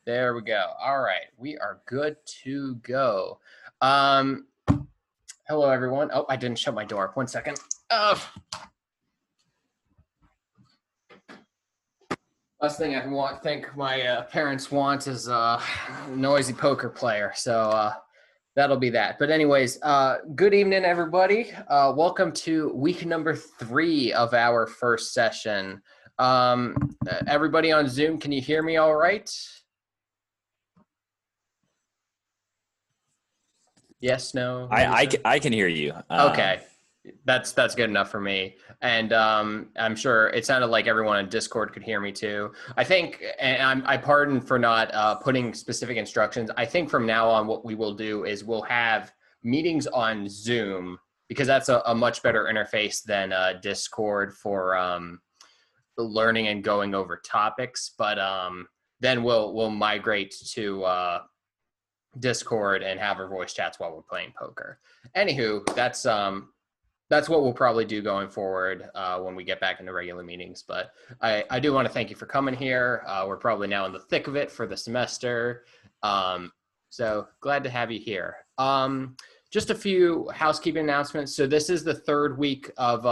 There we go. All right. We are good to go. Hello, everyone. Oh, I didn't shut my door. 1 second. Last thing I think my parents want is a noisy poker player. So that'll be that. But anyways, good evening, everybody. Welcome to week number 3 of our first session. Everybody on Zoom, can you hear me all right? Yes, no. I can hear you. Okay, that's good enough for me. And I'm sure it sounded like everyone on Discord could hear me too. I think, and I pardon for not putting specific instructions. I think from now on, what we will do is we'll have meetings on Zoom because that's a much better interface than Discord for learning and going over topics. But then we'll migrate to Discord and have our voice chats while we're playing poker. Anywho, that's what we'll probably do going forward when we get back into regular meetings. But I do want to thank you for coming here. We're probably now in the thick of it for the semester. So glad to have you here. Just a few housekeeping announcements. So this is the third week of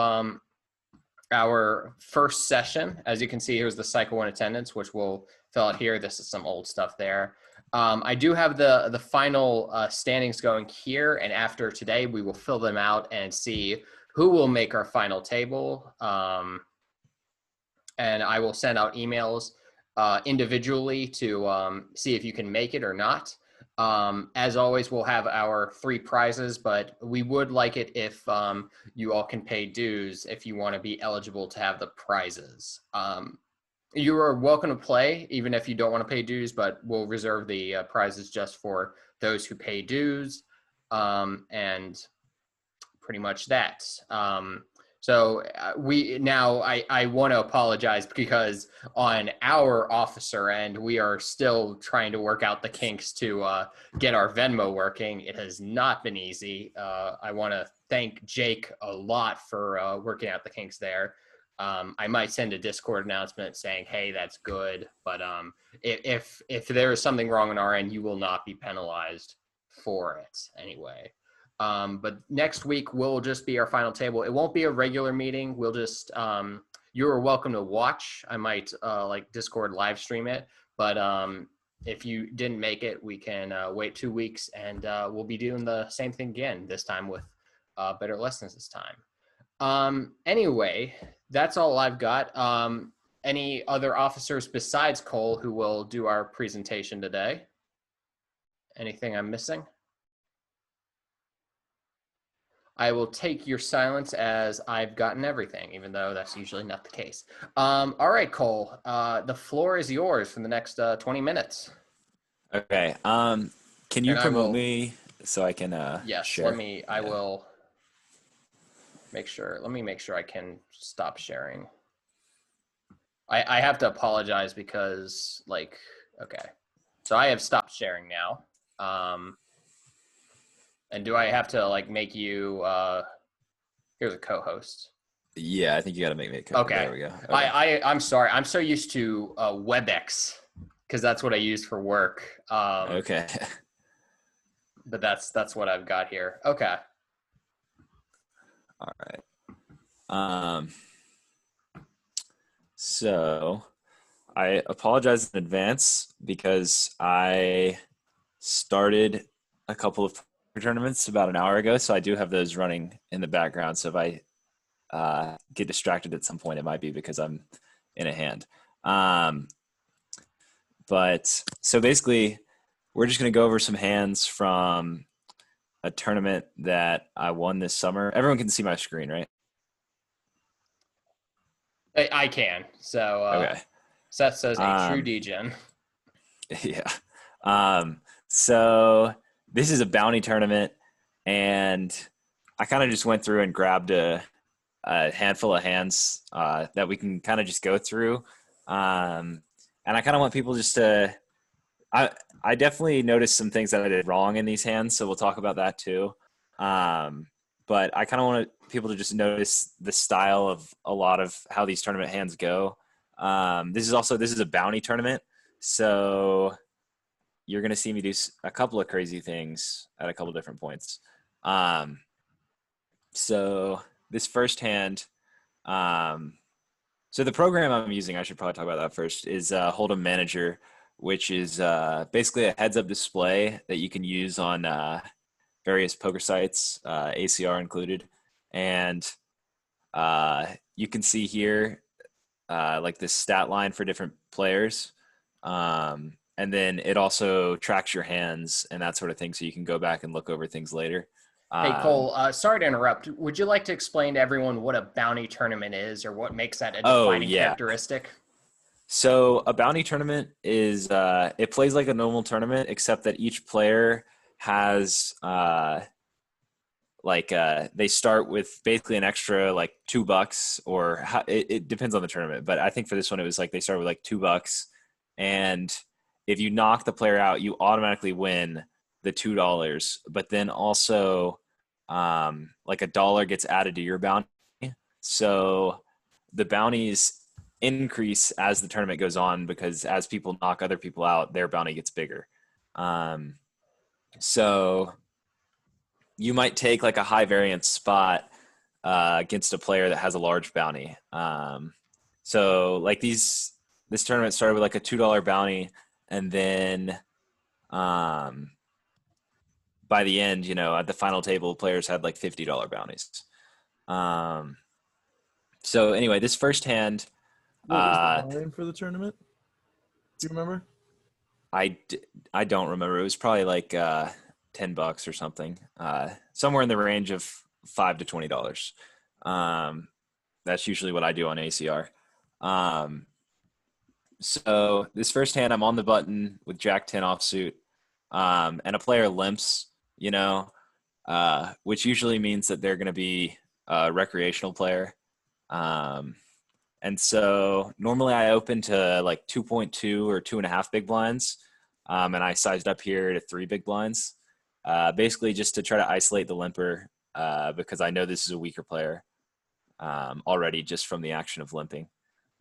our first session. As you can see, here's the Cycle 1 attendance, which we'll fill out here. This is some old stuff there. I do have the final standings going here, and after today, we will fill them out and see who will make our final table. And I will send out emails individually to see if you can make it or not. As always, we'll have our 3 prizes, but we would like it if you all can pay dues if you want to be eligible to have the prizes. You are welcome to play, even if you don't want to pay dues, but we'll reserve the prizes just for those who pay dues, and pretty much that. So I want to apologize because on our officer end, we are still trying to work out the kinks to get our Venmo working. It has not been easy. I want to thank Jake a lot for working out the kinks there. I might send a Discord announcement saying, hey, that's good. But if there is something wrong on our end, you will not be penalized for it anyway. But next week will just be our final table. It won't be a regular meeting. We'll just, you're welcome to watch. I might like Discord live stream it. But if you didn't make it, we can wait 2 weeks and we'll be doing the same thing again, this time with better lessons this time. Anyway, that's all I've got. Any other officers besides Cole who will do our presentation today? Anything I'm missing? I will take your silence as I've gotten everything, even though that's usually not the case. All right, Cole, the floor is yours for the next 20 minutes. Okay. Can you promote me so I can yes, share? I will make sure. Let me make sure I can stop sharing. I have to apologize because, like, okay. So I have stopped sharing now. And do I have to, like, make you, here's a co-host. Yeah, I think you got to make me a co-host. Okay. There we go. Okay. I'm sorry. I'm so used to WebEx because that's what I use for work. Okay. But that's what I've got here. Okay. All right. So I apologize in advance because I started a couple of tournaments about an hour ago, so I do have those running in the background. So if I get distracted at some point, it might be because I'm in a hand. But so basically, we're just going to go over some hands from a tournament that I won this summer. Everyone can see my screen, right? I can. So okay. Seth says a true degen. Yeah. So this is a bounty tournament, and I kind of just went through and grabbed a handful of hands that we can kind of just go through. And I kind of want people just to I definitely noticed some things that I did wrong in these hands, so we'll talk about that too. But I kind of want people to just notice the style of a lot of how these tournament hands go. This is a bounty tournament, so you're going to see me do a couple of crazy things at a couple different points. Um, so this first hand, um, so the program I'm using, I should probably talk about that first, is Hold'em Manager, which is basically a heads-up display that you can use on various poker sites, ACR included. And you can see here like this stat line for different players. And then it also tracks your hands and that sort of thing, so you can go back and look over things later. Hey, Cole, sorry to interrupt. Would you like to explain to everyone what a bounty tournament is or what makes that a Oh, defining yeah. characteristic? So a bounty tournament is it plays like a normal tournament, except that each player has they start with basically an extra like $2, or it depends on the tournament. But I think for this one, it was like they start with like $2, and if you knock the player out, you automatically win the $2. But then also, like a dollar gets added to your bounty, so the bounties increase as the tournament goes on, because as people knock other people out, their bounty gets bigger. So you might take like a high variance spot against a player that has a large bounty. So like this tournament started with like a $2 bounty, and then by the end, at the final table, players had like $50 bounties. So anyway, this first hand, What was the line for the tournament? Do you remember? I don't remember. It was probably like $10 or something, somewhere in the range of $5 to $20. That's usually what I do on ACR. So this first hand, I'm on the button with Jack 10 offsuit, and a player limps, which usually means that they're going to be a recreational player. And so normally I open to like 2.2 or 2.5 big blinds. And I sized up here to 3 big blinds, basically just to try to isolate the limper, because I know this is a weaker player already just from the action of limping.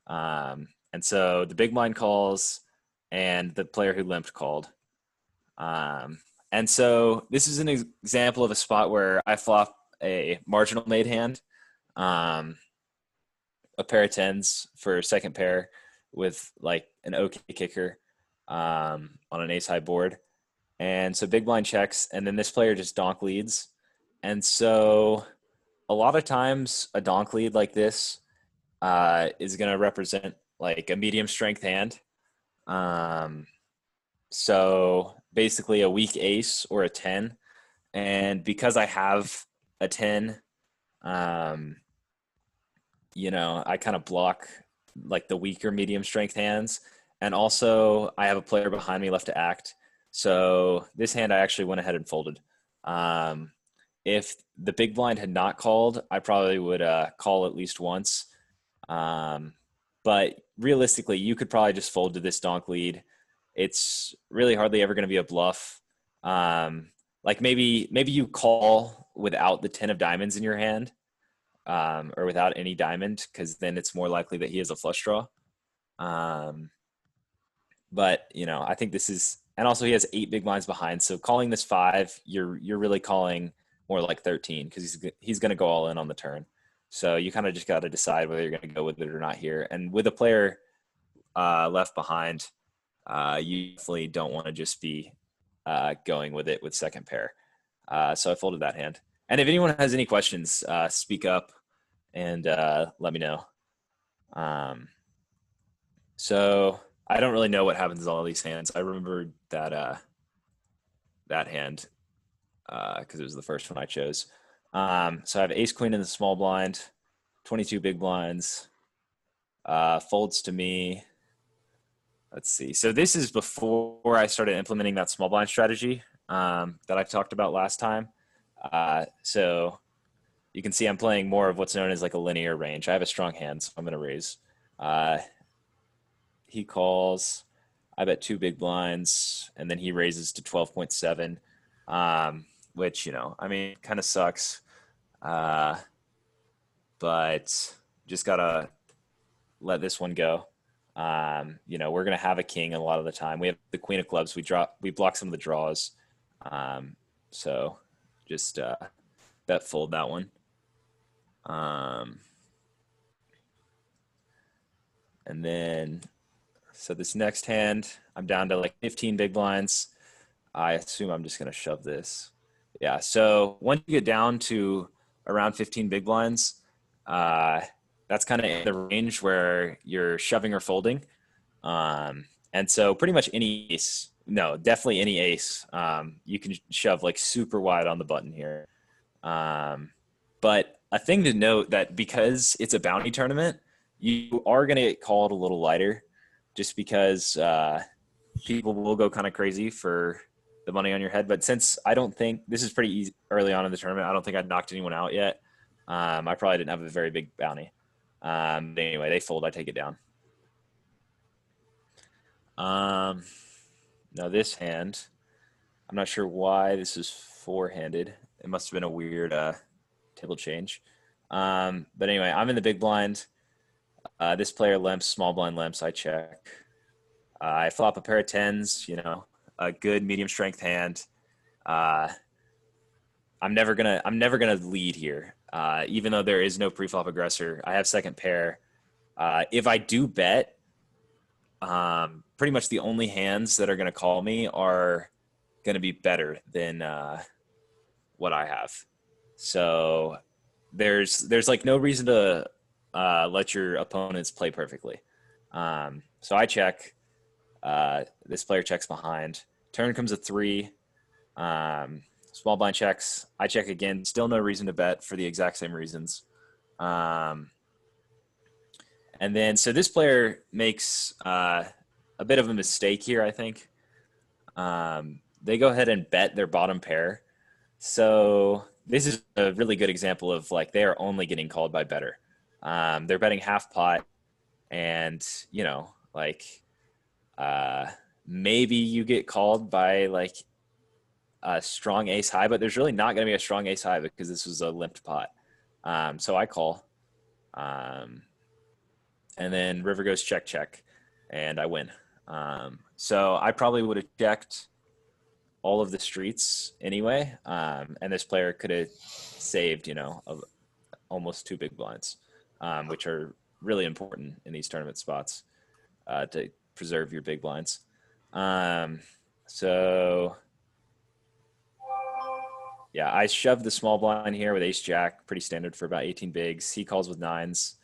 And so the big blind calls, and the player who limped called. And so this is an example of a spot where I flop a marginal made hand, a pair of 10s for second pair with like an okay kicker on an ace high board. And so big blind checks, and then this player just donk leads. And so a lot of times a donk lead like this is going to represent like a medium strength hand. So basically a weak ace or a 10. And because I have a 10, I kind of block like the weaker medium strength hands. And also I have a player behind me left to act. So this hand I actually went ahead and folded. If the big blind had not called, I probably would call at least once. But realistically, you could probably just fold to this donk lead. It's really hardly ever going to be a bluff. Like maybe you call without the 10 of diamonds in your hand, or without any diamond, because then it's more likely that he has a flush draw. But I think this is, and also he has 8 big blinds behind. So calling this 5, you're really calling more like 13, because he's going to go all in on the turn. So you kind of just got to decide whether you're going to go with it or not here. And with a player left behind, you definitely don't want to just be going with it with second pair. So I folded that hand. And if anyone has any questions, speak up and let me know. So I don't really know what happens in all these hands. I remember that that hand because it was the first one I chose. So I have ace queen in the small blind, 22 big blinds, folds to me. Let's see. So this is before I started implementing that small blind strategy that I talked about last time. So you can see I'm playing more of what's known as like a linear range. I have a strong hand, so I'm going to raise. He calls. I bet 2 big blinds, and then he raises to 12.7, which, kind of sucks. But just got to let this one go. We're going to have a king a lot of the time. We have the queen of clubs. We block some of the draws. So just bet fold that one. And then, so this next hand, I'm down to like 15 big blinds. I assume I'm just going to shove this. Yeah. So once you get down to around 15 big blinds, that's kind of in the range where you're shoving or folding. And so pretty much any ace, no, definitely any ace, you can shove like super wide on the button here. But a thing to note that because it's a bounty tournament, you are going to get called a little lighter just because people will go kind of crazy for the money on your head. But since I don't think this is pretty easy early on in the tournament, I don't think I'd knocked anyone out yet. I probably didn't have a very big bounty. Anyway, they fold, I take it down. Now this hand, I'm not sure why this is four-handed. It must have been a weird table change. But anyway, I'm in the big blind. This player limps, small blind limps, I check. I flop a pair of tens, a good medium strength hand. I'm never gonna lead here. Even though there is no pre-flop aggressor, I have second pair. If I do bet, pretty much the only hands that are going to call me are going to be better than what I have. So there's like no reason to let your opponents play perfectly. So I check. This player checks behind. Turn comes a 3. Small blind checks. I check again. Still no reason to bet for the exact same reasons. And then, so this player makes a bit of a mistake here, I think. They go ahead and bet their bottom pair. So this is a really good example of like they are only getting called by better. They're betting half pot, and maybe you get called by like a strong ace high, but there's really not going to be a strong ace high because this was a limped pot. So I call. And then river goes check, check, and I win. So I probably would have checked all of the streets anyway, and this player could have saved, almost 2 big blinds, which are really important in these tournament spots to preserve your big blinds. So yeah, I shoved the small blind here with ace jack, pretty standard for about 18 bigs. He calls with 9s.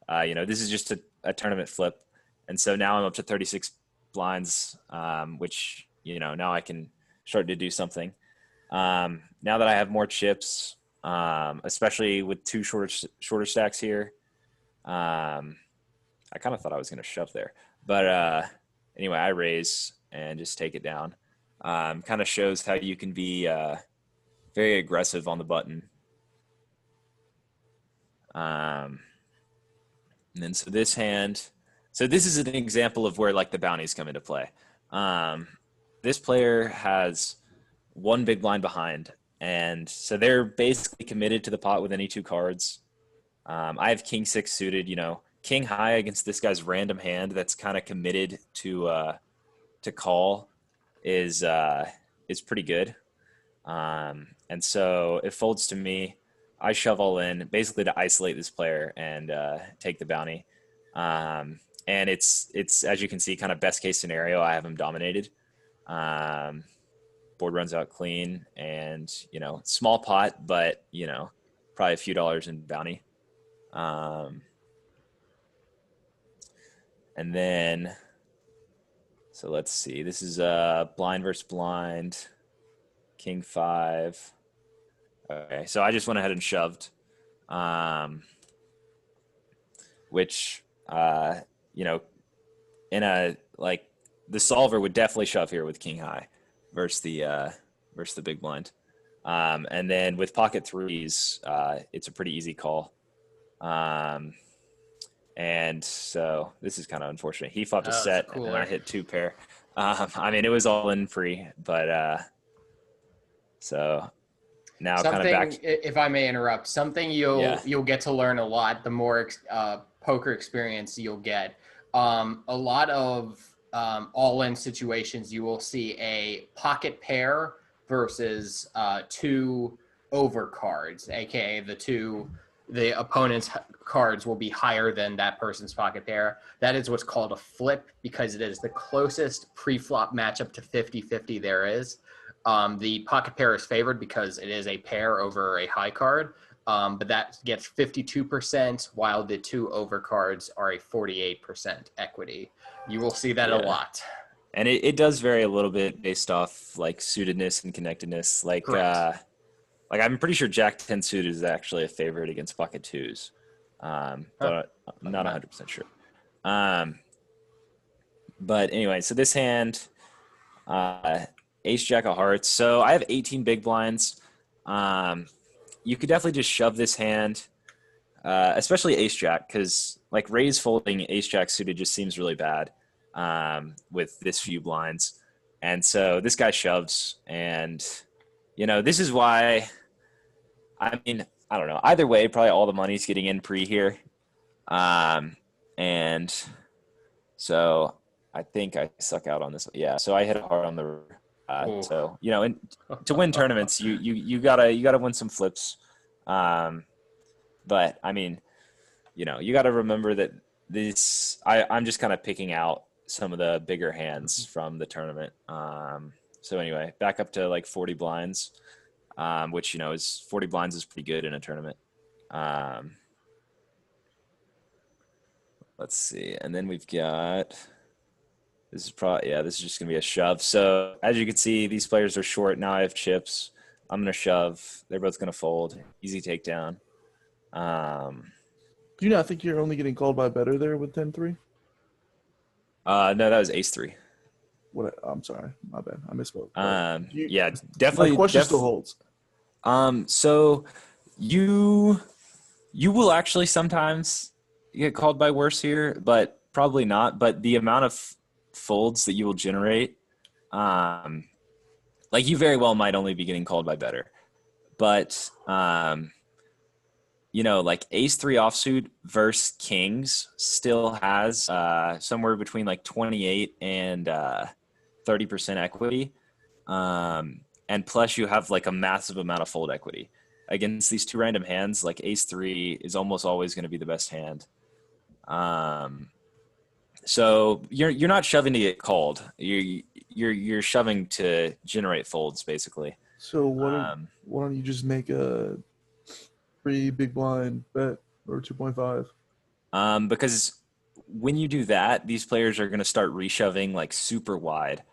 This is just a tournament flip. And so now I'm up to 36 blinds, which, now I can start to do something. Now that I have more chips, especially with 2 shorter stacks here, I kind of thought I was going to shove there. But anyway, I raise and just take it down. Kind of shows how you can be very aggressive on the button. And then so this hand, so this is an example of where like the bounties come into play. This player has 1 big blind behind, and so they're basically committed to the pot with any 2 cards. I have king 6 suited, king high against this guy's random hand that's kind of committed to call is pretty good. And so it folds to me. I shove all in basically to isolate this player and take the bounty. And it's as you can see, kind of best case scenario. I have him dominated. Board runs out clean, and small pot, but probably a few dollars in bounty. And then, so let's see. This is blind versus blind. King 5. Okay, so I just went ahead and shoved, which, in a, like, the solver would definitely shove here with king high versus the big blind. And then with pocket 3s, it's a pretty easy call. And so this is kind of unfortunate. He flopped a set, and then I hit 2 pair. It was all in free, but so now kind of back. If I may interrupt, something you'll get to learn a lot the more poker experience you'll get. a lot of all-in situations, you will see a pocket pair versus two over cards, aka the opponent's cards will be higher than that person's pocket pair. That is what's called a flip because it is the closest pre-flop matchup to 50-50 there is. The pocket pair is favored because it is a pair over a high card, but that gets 52%, while the two over cards are a 48% equity. You will see that a lot. And it does vary a little bit based off like suitedness and connectedness. Like I'm pretty sure Jack 10 suited is actually a favorite against pocket twos, but I'm not 100% sure. But anyway, so this hand, Ace Jack of Hearts. So I have 18 big blinds. You could definitely just shove this hand, especially Ace Jack, because like raise folding Ace Jack suited just seems really bad with this few blinds. And so this guy shoves, and this is why, I mean, I don't know. Either way, probably all the money's getting in pre here. And so I think I suck out on this. Yeah, so I hit hard on the so and to win tournaments, you gotta win some flips. But I mean, you gotta remember that I'm just kind of picking out some of the bigger hands from the tournament. So anyway, back up to like 40 blinds, which is 40 blinds is pretty good in a tournament. Let's see, and then we've got. This is just going to be a shove. So as you can see, these players are short. Now I have chips. I'm going to shove. They're both going to fold. Easy takedown. Do you not think you're only getting called by better there with 10-3? No, that was ace-3. What? I'm sorry. My bad. I misspoke. Definitely. My question still holds. So you will actually sometimes get called by worse here, but probably not. But the amount of folds that you will generate, like you very well might only be getting called by better, but like ace-3 offsuit versus kings still has somewhere between like 28 and 30% equity, and plus you have like a massive amount of fold equity against these two random hands. Like ace-3 is almost always going to be the best hand. So you're not shoving to get called. You're shoving to generate folds, basically. So why don't you just make a 3 big blind bet or 2.5? Because when you do that, these players are going to start reshoving like super wide.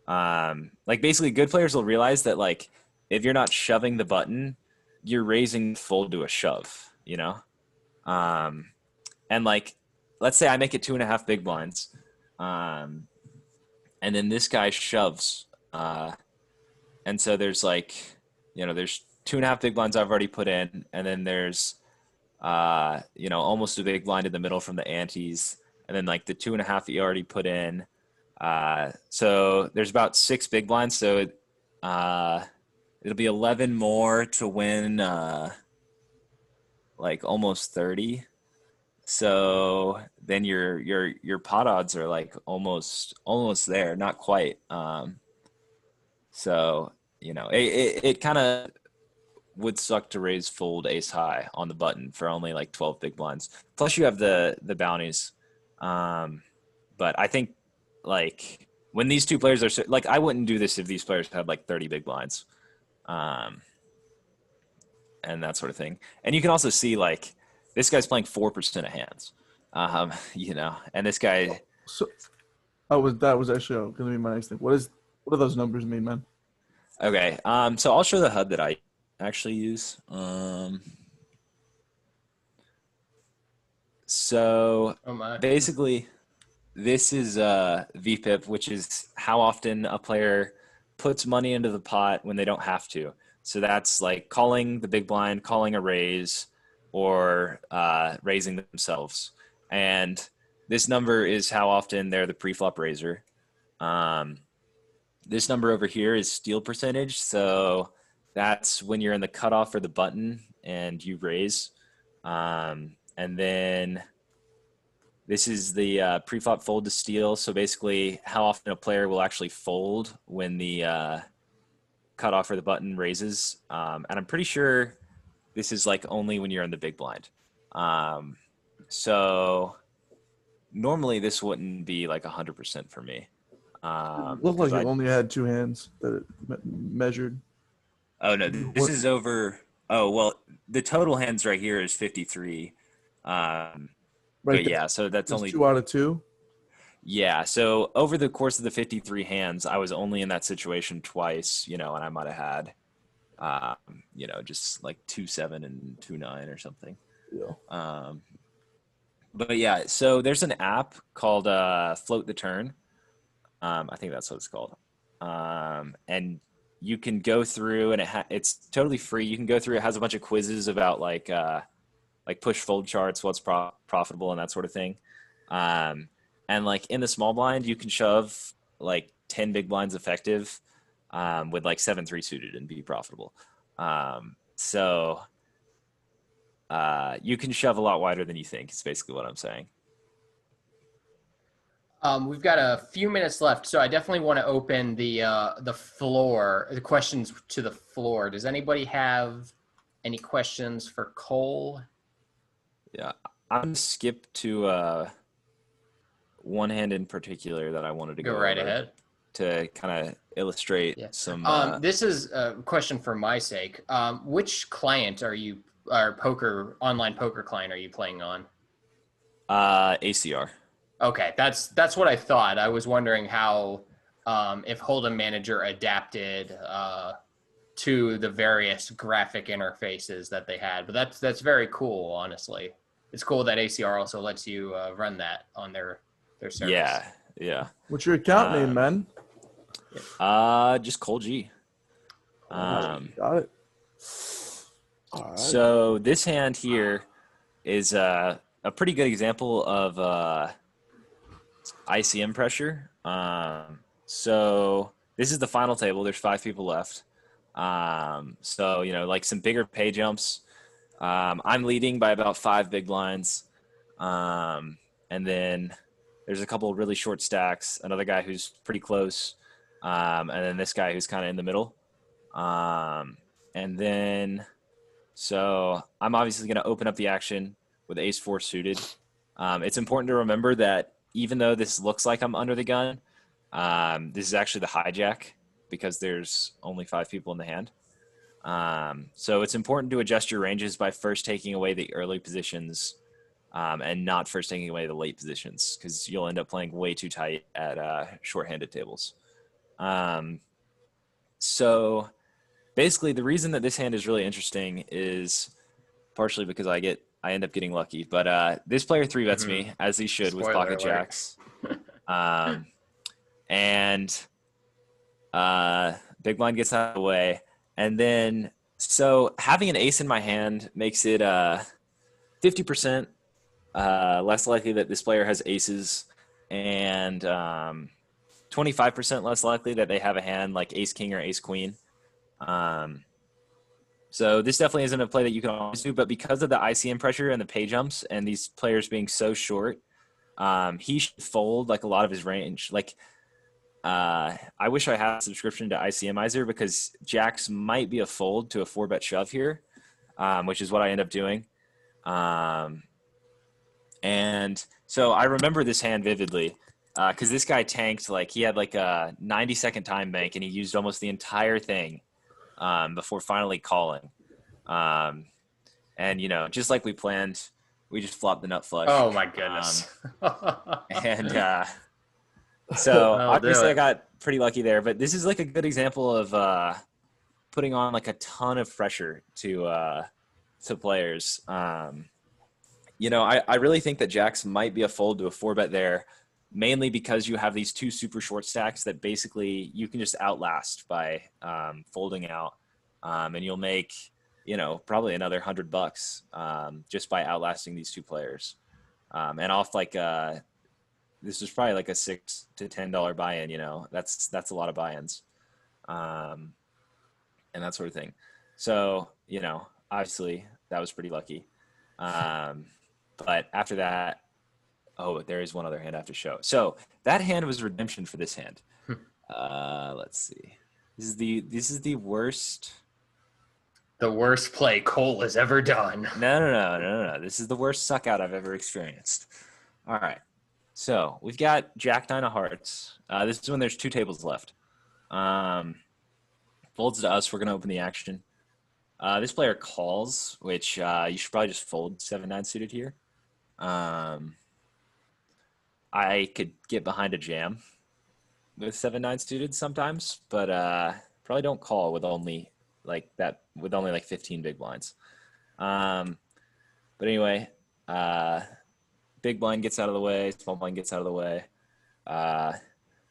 Like basically, good players will realize that like if you're not shoving the button, you're raising fold to a shove. And like. Let's say I make it 2.5 big blinds, and then this guy shoves, and so there's like, there's 2.5 big blinds I've already put in, and then there's, almost a big blind in the middle from the antes, and then like the 2.5 you already put in. So there's about 6 big blinds, so it'll be 11 more to win, like almost 30. So then your pot odds are like almost there, not quite. So it kind of would suck to raise fold ace high on the button for only like 12 big blinds. Plus you have the bounties. But I think like when these two players are like, I wouldn't do this if these players had like 30 big blinds, and that sort of thing. And you can also see like. This guy's playing 4% of hands, and this guy. So, that was actually going to be my next thing. What do those numbers mean, man? Okay, so I'll show the HUD that I actually use. So basically, this is VPIP, which is how often a player puts money into the pot when they don't have to. So that's like calling the big blind, calling a raise, or raising themselves. And this number is how often they're the pre-flop raiser. This number over here is steal percentage. So that's when you're in the cutoff for the button and you raise. And then This is the pre-flop fold to steal. So basically, how often a player will actually fold when the cutoff or the button raises. And I'm pretty sure this is like only when you're in the big blind. So normally this wouldn't be like 100% for me. Looked like it only had 2 hands that it measured. Oh no, this is over. Oh well, the total hands right here is 53. Right. But yeah, so that's only 2 out of 2. Yeah, so over the course of the 53 hands, I was only in that situation twice, and I might have had, just like 2-7 and 2-9 or something. Yeah. But yeah, so there's an app called Float the Turn. I think that's what it's called. And you can go through, and it's totally free. You can go through. It has a bunch of quizzes about like push fold charts, what's profitable, and that sort of thing. And like in the small blind, you can shove like 10 big blinds effective with like 7-3 suited and be profitable. So you can shove a lot wider than you think. It's basically what I'm saying. We've got a few minutes left, so I definitely want to open the floor, the questions to the floor. Does anybody have any questions for Cole? Yeah, I'm gonna skip to one hand in particular that I wanted to go right over ahead to kind of illustrate some. This is a question for my sake. Which client are you, or online poker client, are you playing on? ACR. Okay, that's what I thought. I was wondering how, if Hold'em Manager adapted to the various graphic interfaces that they had, but that's very cool. Honestly, it's cool that ACR also lets you run that on their service. Yeah. What's your account name, man? Just Cole G. Got it. All right. So this hand here is a pretty good example of ICM pressure. So this is the final table. There's 5 people left. So, like some bigger pay jumps. I'm leading by about 5 big blinds. And then there's a couple of really short stacks, another guy who's pretty close, and then this guy who's kind of in the middle. And then, so I'm obviously going to open up the action with ace-4 suited. It's important to remember that even though this looks like I'm under the gun, this is actually the hijack because there's only 5 people in the hand. So it's important to adjust your ranges by first taking away the early positions and not first taking away the late positions because you'll end up playing way too tight at short-handed tables. So basically the reason that this hand is really interesting is partially because I end up getting lucky, but this player 3-bets me as he should. Spoiler with pocket alert. Jacks. And big blind gets out of the way. And then, so having an ace in my hand makes it 50% less likely that this player has aces and 25% less likely that they have a hand like ace king or ace queen. So this definitely isn't a play that you can always do, but because of the ICM pressure and the pay jumps and these players being so short, he should fold like a lot of his range. Like, I wish I had a subscription to ICMizer because jacks might be a fold to a 4-bet shove here, which is what I end up doing. And so I remember this hand vividly because this guy tanked, like he had like a 90-second time bank and he used almost the entire thing before finally calling. And, just like we planned, we just flopped the nut flush. Oh my goodness. And so obviously I got pretty lucky there, but this is like a good example of putting on like a ton of pressure to players. I really think that jacks might be a fold to a 4-bet there, mainly because you have these 2 super short stacks that basically you can just outlast by folding out, and you'll make probably another $100 just by outlasting these 2 players, and off like this is probably like a $6 to $10 buy-in. That's a lot of buy-ins, and that sort of thing. So obviously that was pretty lucky. But after that, Oh, there is one other hand I have to show. So that hand was redemption for this hand. Let's see. This is the worst. The worst play Cole has ever done. No. This is the worst suck out I've ever experienced. All right. So we've got Jack Nine of Hearts. This is when there's 2 tables left. Folds to us. We're gonna open the action. This player calls, which you should probably just fold 7-9 suited here. I could get behind a jam with 7-9 suited sometimes, but probably don't call with only like 15 big blinds. But anyway, big blind gets out of the way, small blind gets out of the way.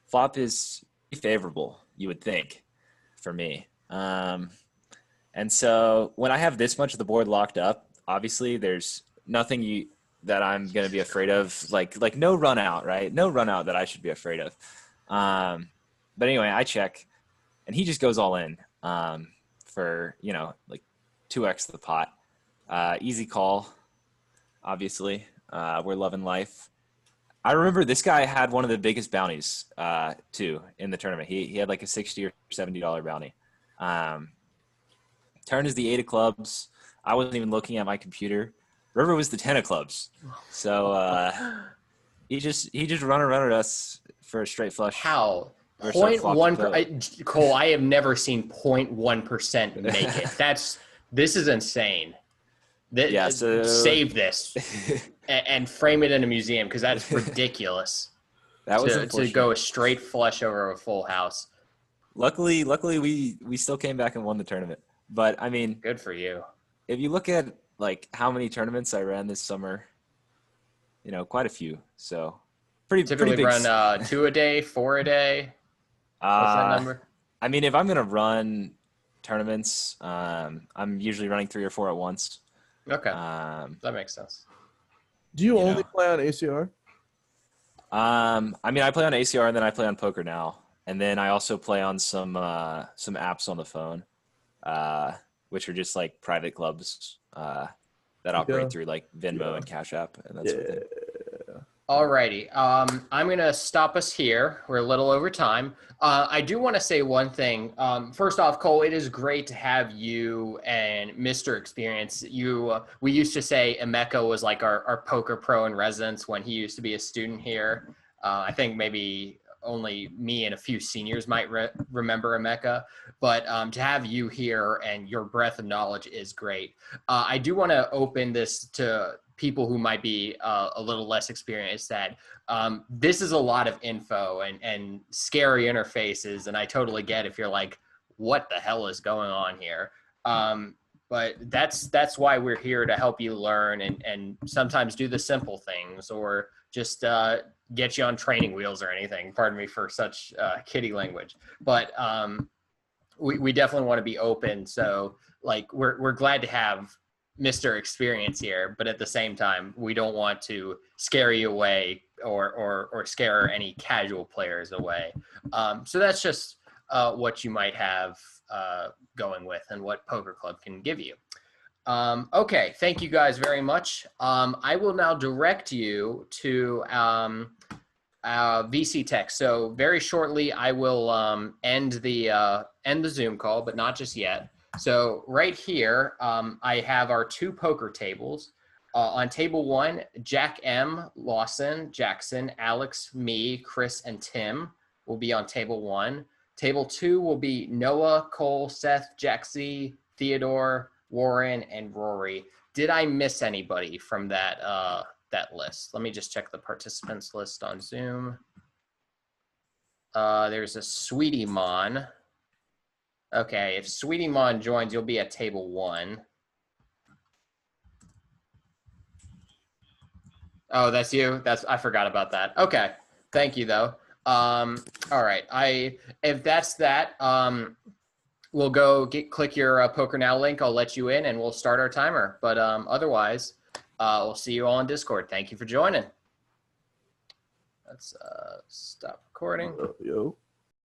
Flop is favorable, you would think, for me. And so when I have this much of the board locked up, obviously there's nothing that I'm going to be afraid of, like no run out, right? No run out that I should be afraid of. But anyway, I check and he just goes all in, for, like 2x the pot. Easy call, obviously. We're loving life. I remember this guy had one of the biggest bounties, too, in the tournament. He had like a $60 or $70 bounty. Turn is the 8 of clubs. I wasn't even looking at my computer. River was the 10 of clubs. So he just run at us for a straight flush. How? 0.1 Cole, I have never seen 0.1% make it. This is insane. So, save this and frame it in a museum because that's ridiculous. That was to go a straight flush over a full house. Luckily we still came back and won the tournament. But I mean, good for you. If you look at like how many tournaments I ran this summer, quite a few. So typically pretty big. Run 2 a day, 4 a day. What's that number? I mean, if I'm gonna run tournaments, I'm usually running 3 or 4 at once. Okay, that makes sense. Do you only play on ACR? I mean, I play on ACR and then I play on Poker Now, and then I also play on some apps on the phone, which are just like private clubs that operate through like Venmo and Cash App and that sort of thing. Alrighty. I'm going to stop us here. We're a little over time. I do want to say one thing. First off, Cole, it is great to have you and Mr. Experience. We used to say Emeka was like our poker pro in residence when he used to be a student here. I think maybe only me and a few seniors might remember Emeka, but to have you here and your breadth of knowledge is great. I do want to open this to people who might be a little less experienced, that this is a lot of info and scary interfaces. And I totally get if you're like, what the hell is going on here? But that's why we're here, to help you learn and sometimes do the simple things, or just get you on training wheels or anything. Pardon me for such kiddie language. But we definitely want to be open. So like, we're glad to have Mr. Experience here, but at the same time, we don't want to scare you away or scare any casual players away. So that's just what you might have going with and what Poker Club can give you. Okay, thank you guys very much. I will now direct you to VC Tech. So very shortly, I will end the Zoom call, but not just yet. So right here, I have our 2 poker tables. On table 1, Jack M, Lawson, Jackson, Alex, me, Chris, and Tim will be on table 1. Table 2 will be Noah, Cole, Seth, Jack Z, Theodore, Warren, and Rory. Did I miss anybody from that list? Let me just check the participants list on Zoom. There's a Sweetie Mon. Okay, if Sweetie Mon joins, you'll be at table 1. Oh, that's you? I forgot about that. Okay, thank you though. All right, if that's that, we'll go click your Poker Now link. I'll let you in and we'll start our timer. But otherwise, we'll see you all on Discord. Thank you for joining. Let's stop recording. Yo.